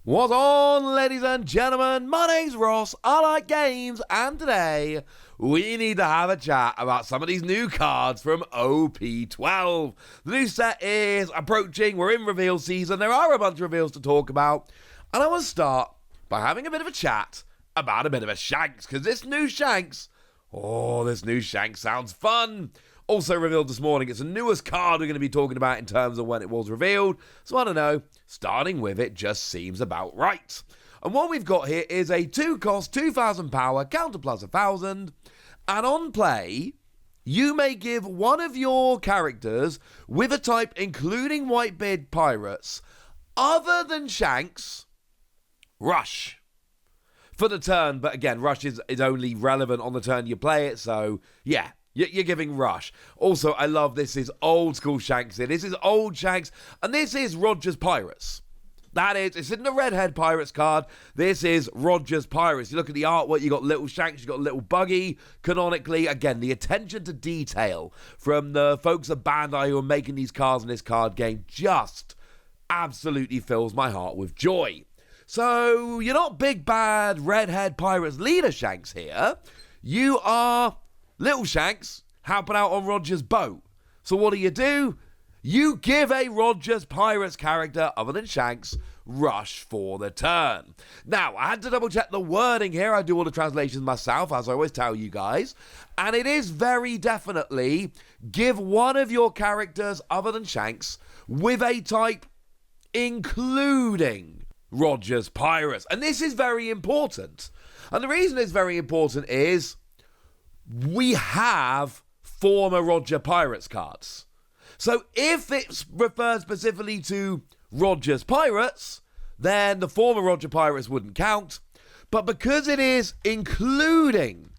What's on, ladies and gentlemen? My name's Ross, I like games, and today we need to have a chat about some of these new cards from OP-12. The new set is approaching, we're in reveal season, there are a bunch of reveals to talk about, and I want to start by having a bit of a chat about a bit of a Shanks, because this new Shanks sounds fun. Also revealed this morning, it's the newest card we're going to be talking about in terms of when it was revealed. So I don't know, starting with it just seems about right. And what we've got here is a 2-cost, 2,000 power, counter plus 1,000. And on play, you may give one of your characters with a type including Whitebeard pirates, other than Shanks, Rush. For the turn, but again, Rush is only relevant on the turn you play it, so yeah. You're giving Rush. Also, I love this is old school Shanks here. This is old Shanks, and this is Roger's Pirates. That is, it's in the Redhead Pirates card. This is Roger's Pirates. You look at the artwork, you got little Shanks, you got little Buggy. Canonically, again, the attention to detail from the folks at Bandai who are making these cards in this card game just absolutely fills my heart with joy. So, you're not big bad Redhead Pirates leader Shanks here. You are little Shanks helping out on Roger's boat. So what do? You give a Roger's Pirates character, other than Shanks, Rush for the turn. Now, I had to double check the wording here. I do all the translations myself, as I always tell you guys. And it is very definitely give one of your characters, other than Shanks, with a type including Roger's Pirates. And this is very important. And the reason it's very important is we have former Roger Pirates cards. So if it refers specifically to Roger's Pirates, then the former Roger Pirates wouldn't count. But because it is including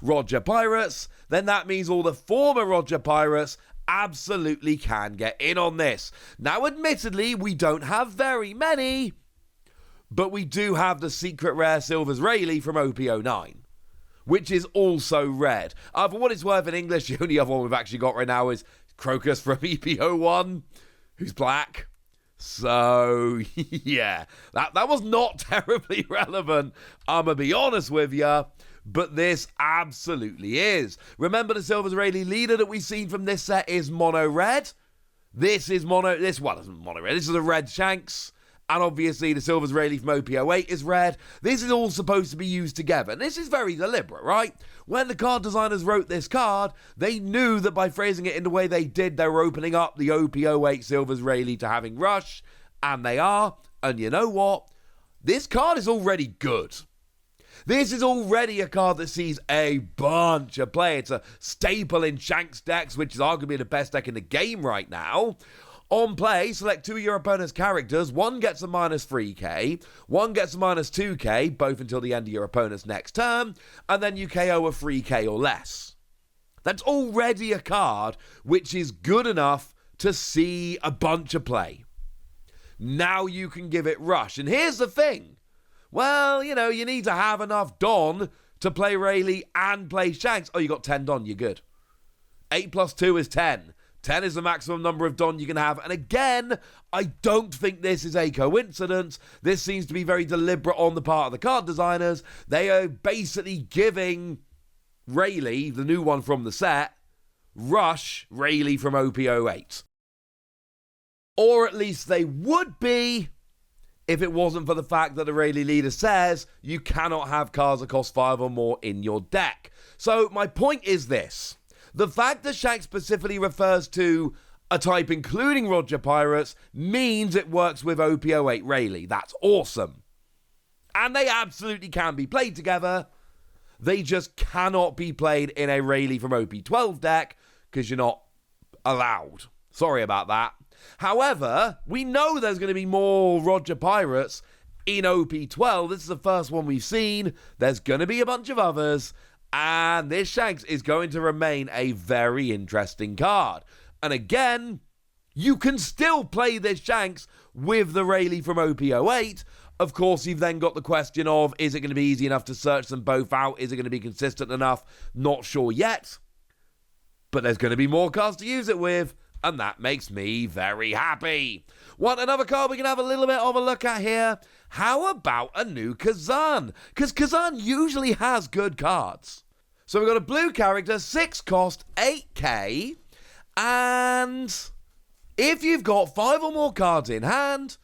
Roger Pirates, then that means all the former Roger Pirates absolutely can get in on this. Now, admittedly, we don't have very many, but we do have the secret rare Shanks and Rayleigh from OP-09. Which is also red. For what it's worth in English, the only other one we've actually got right now is Crocus from EP-01, who's black. So, yeah, that was not terribly relevant, I'm going to be honest with you, but this absolutely is. Remember the Shanks and Rayleigh leader that we've seen from this set is mono red. This isn't mono red, this is a red Shanks. And obviously, the Shanks and Rayleigh from OP-08 is red. This is all supposed to be used together. And this is very deliberate, right? When the card designers wrote this card, they knew that by phrasing it in the way they did, they were opening up the OP-08 Shanks and Rayleigh to having Rush. And they are. And you know what? This card is already good. This is already a card that sees a bunch of play. It's a staple in Shanks decks, which is arguably the best deck in the game right now. On play, select two of your opponent's characters. One gets a minus 3k, one gets a minus 2k, both until the end of your opponent's next turn, and then you KO a 3k or less. That's already a card which is good enough to see a bunch of play. Now you can give it Rush. And here's the thing. Well, you need to have enough Don to play Rayleigh and play Shanks. Oh, you got 10 Don, you're good. 8 plus 2 is 10. 10 is the maximum number of Don you can have. And again, I don't think this is a coincidence. This seems to be very deliberate on the part of the card designers. They are basically giving Rayleigh, the new one from the set, Rush Rayleigh from OP-08. Or at least they would be if it wasn't for the fact that the Rayleigh leader says you cannot have cards that cost 5 or more in your deck. So my point is this. The fact that Shanks specifically refers to a type including Roger Pirates means it works with OP-08 Rayleigh. That's awesome. And they absolutely can be played together. They just cannot be played in a Rayleigh from OP-12 deck because you're not allowed. Sorry about that. However, we know there's going to be more Roger Pirates in OP-12. This is the first one we've seen. There's going to be a bunch of others. And this Shanks is going to remain a very interesting card. And again, you can still play this Shanks with the Rayleigh from OP-08. Of course, you've then got the question of, is it going to be easy enough to search them both out? Is it going to be consistent enough? Not sure yet. But there's going to be more cards to use it with. And that makes me very happy. Want another card we can have a little bit of a look at here? How about a new Kuzan? Because Kuzan usually has good cards. So we've got a blue character, 6 cost, 8k. And if you've got 5 or more cards in hand,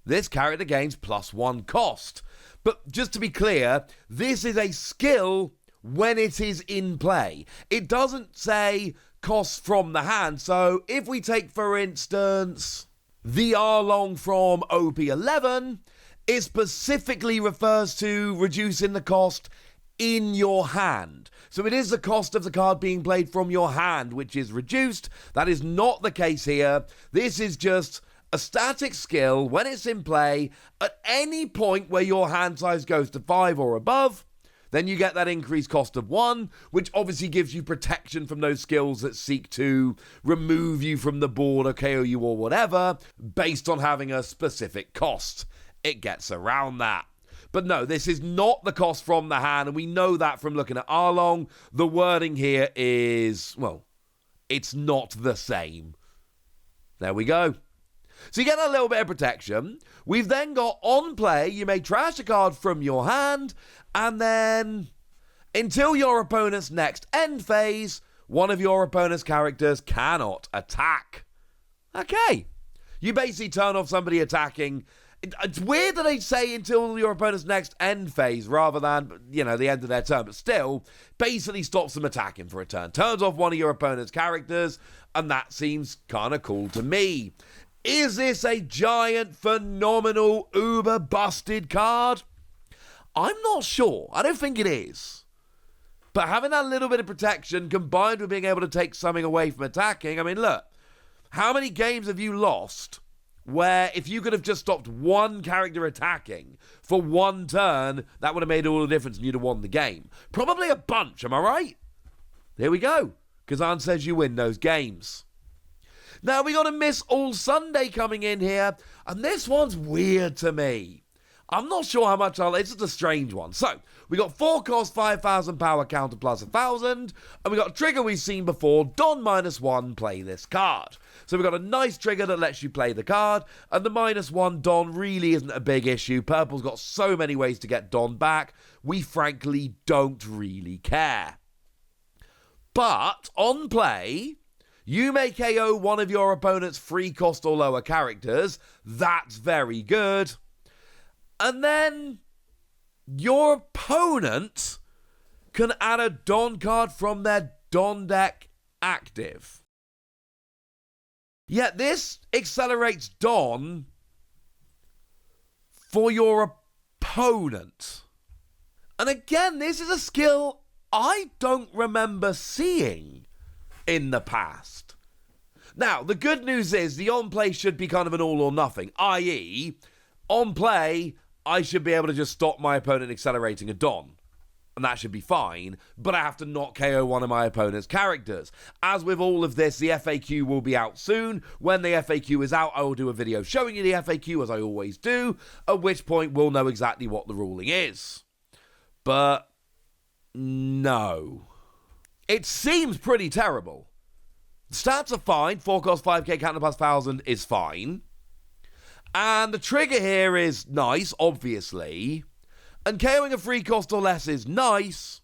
this character gains +1 cost. But just to be clear, this is a skill when it is in play. It doesn't say costs from the hand. So if we take, for instance, the Arlong from OP-11, it specifically refers to reducing the cost in your hand. So it is the cost of the card being played from your hand which is reduced. That is not the case here. This is just a static skill when it's in play. At any point where your hand size goes to 5 or above, then you get that increased cost of 1, which obviously gives you protection from those skills that seek to remove you from the board or KO you or whatever, based on having a specific cost. It gets around that. But no, this is not the cost from the hand, and we know that from looking at Arlong. The wording here is, well, it's not the same. There we go. So you get a little bit of protection. We've then got on play, you may trash a card from your hand, and then until your opponent's next end phase, one of your opponent's characters cannot attack. Okay. You basically turn off somebody attacking. It's weird that they say until your opponent's next end phase rather than, the end of their turn, but still, basically stops them attacking for a turn. Turns off one of your opponent's characters, and that seems kind of cool to me. Is this a giant, phenomenal, uber busted card? I'm not sure. I don't think it is. But having that little bit of protection combined with being able to take something away from attacking, I mean, look, how many games have you lost where if you could have just stopped one character attacking for one turn, that would have made all the difference and you'd have won the game? Probably a bunch, am I right? There we go. Kuzan says you win those games. Now, we got a Miss All Sunday coming in here, and this one's weird to me. I'm not sure how much it's just a strange one. So, we got 4 cost, 5,000 power counter plus 1,000, and we got a trigger we've seen before, Don -1, play this card. So we've got a nice trigger that lets you play the card, and the -1 Don really isn't a big issue. Purple's got so many ways to get Don back, we frankly don't really care. But, on play, you may KO one of your opponent's 3 cost or lower characters. That's very good. And then your opponent can add a Don card from their Don deck active. Yet this accelerates Don for your opponent. And again, this is a skill I don't remember seeing in the past. Now, the good news is the on-play should be kind of an all or nothing, i.e., on play, I should be able to just stop my opponent accelerating a Don. And that should be fine, but I have to not KO one of my opponent's characters. As with all of this, the FAQ will be out soon. When the FAQ is out, I will do a video showing you the FAQ, as I always do, at which point we'll know exactly what the ruling is. But no. It seems pretty terrible. The stats are fine. 4 cost 5k counter plus 1,000 is fine. And the trigger here is nice, obviously. And KOing a 3 cost or less is nice.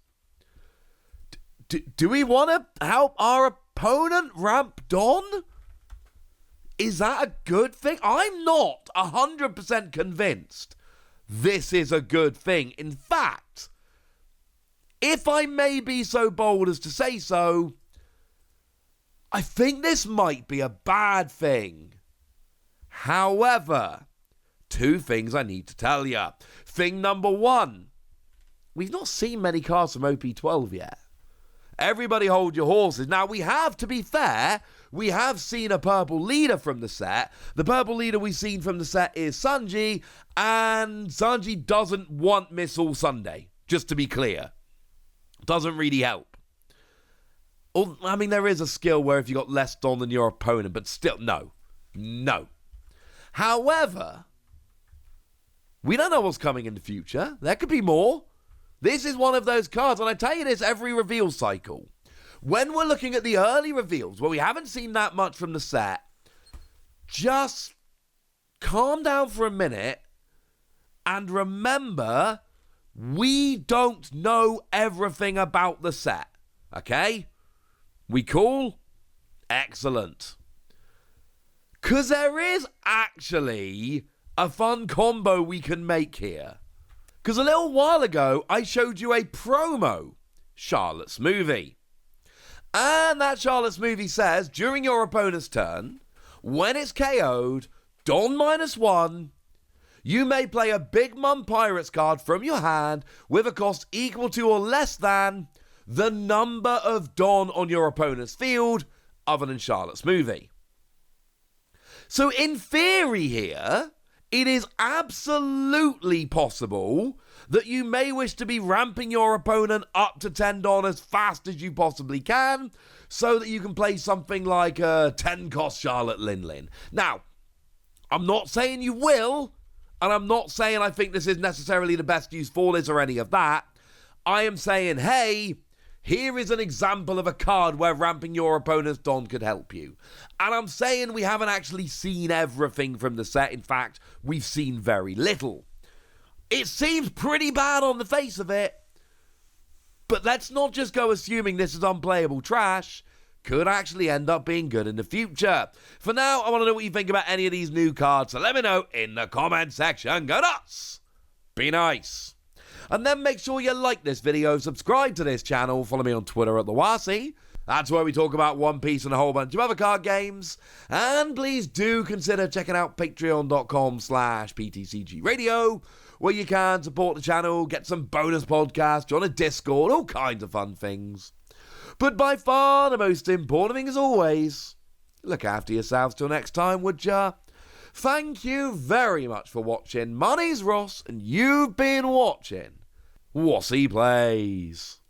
Do we want to help our opponent ramp Don? Is that a good thing? I'm not 100% convinced this is a good thing. In fact, if I may be so bold as to say so, I think this might be a bad thing. However, 2 things I need to tell you. Thing number 1, we've not seen many cards from OP-12 yet. Everybody hold your horses. Now, we have, to be fair, we have seen a purple leader from the set. The purple leader we've seen from the set is Sanji, and Sanji doesn't want Miss All Sunday, just to be clear. Doesn't really help. I mean, there is a skill where if you got less Don than your opponent, but still, no. However, we don't know what's coming in the future. There could be more. This is one of those cards, and I tell you this every reveal cycle. when we're looking at the early reveals, where we haven't seen that much from the set, just calm down for a minute and remember, we don't know everything about the set, okay? We cool? Excellent. Because there is actually a fun combo we can make here. Because a little while ago, I showed you a promo, Charlotte's Movie. And that Charlotte's Movie says, during your opponent's turn, when it's KO'd, Don -1, you may play a Big Mum Pirates card from your hand with a cost equal to or less than the number of Don on your opponent's field, other than Charlotte's Movie. So in theory here, it is absolutely possible that you may wish to be ramping your opponent up to 10 Don as fast as you possibly can, so that you can play something like a 10-cost Charlotte Lin-Lin. Now, I'm not saying you will, and I'm not saying I think this is necessarily the best use for this or any of that. I am saying, hey, here is an example of a card where ramping your opponent's Don could help you. And I'm saying we haven't actually seen everything from the set. In fact, we've seen very little. It seems pretty bad on the face of it, but let's not just go assuming this is unplayable trash. Could actually end up being good in the future. For now, I want to know what you think about any of these new cards, so let me know in the comment section. Go nuts! Be nice. And then make sure you like this video, subscribe to this channel, follow me on Twitter at TheWasi. That's where we talk about One Piece and a whole bunch of other card games. And please do consider checking out patreon.com/PTCG Radio, where you can support the channel, get some bonus podcasts, join a Discord, all kinds of fun things. But by far the most important thing as always, look after yourselves till next time, would ya? Thank you very much for watching. My name's Ross, and you've been watching Wasi Plays.